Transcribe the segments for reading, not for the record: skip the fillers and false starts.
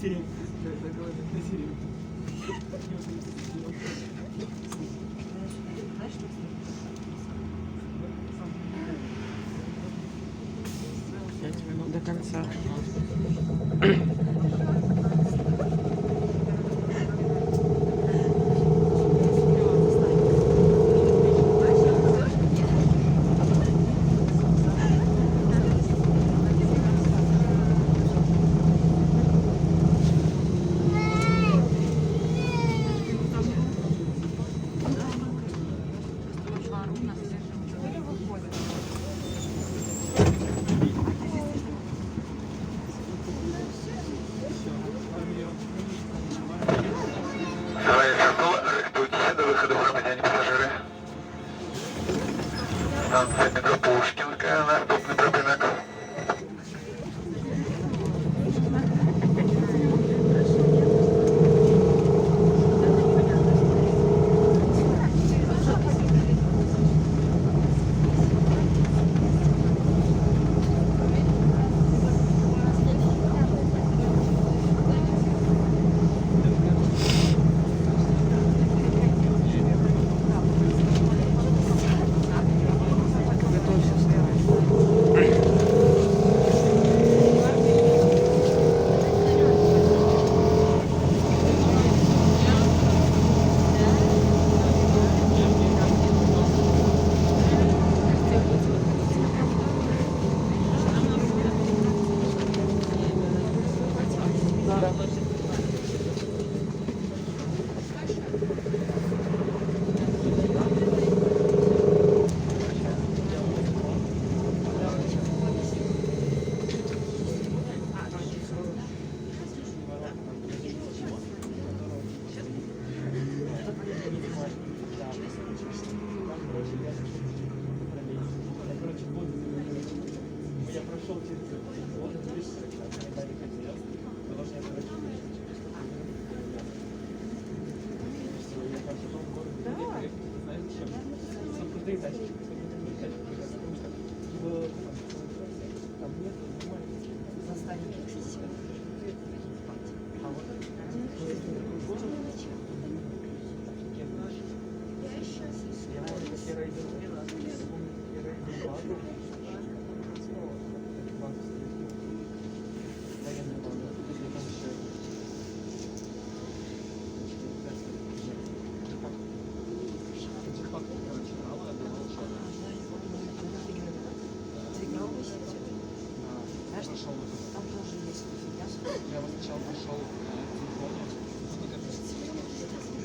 серии. На серии. Знаешь, что 5 минут до конца. Рихтуйтеся до виходу громадяні пасажири. Станція метро Пушкінська, наступний припинок. Я прошел через вот это, видишь, они дали хотел. Вы должны это рассчитывать. Я пошел в город. Да. Знаешь, зачем? Чтобы крутые тачки. Потому что там нет нормально. застанет А вот я помню, как я рейдер базу. Там тоже есть нифига. Я вот сначала пошел на телефоне.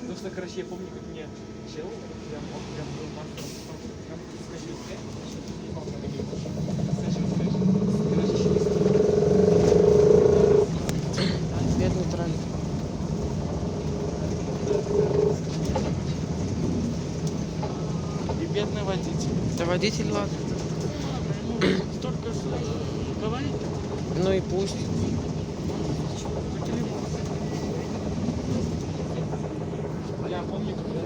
Потому что, короче, я помню, как мне чел, прям был мастером, прям скачал скэп, и мама говорит, скачал скэп. Бедный тролль. И бедный водитель. Да водитель, ладно. Только говорить. Ну и пусть. Я помню, как я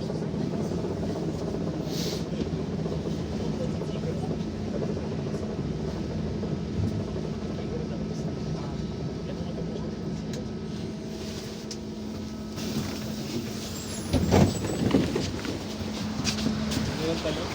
вертолет.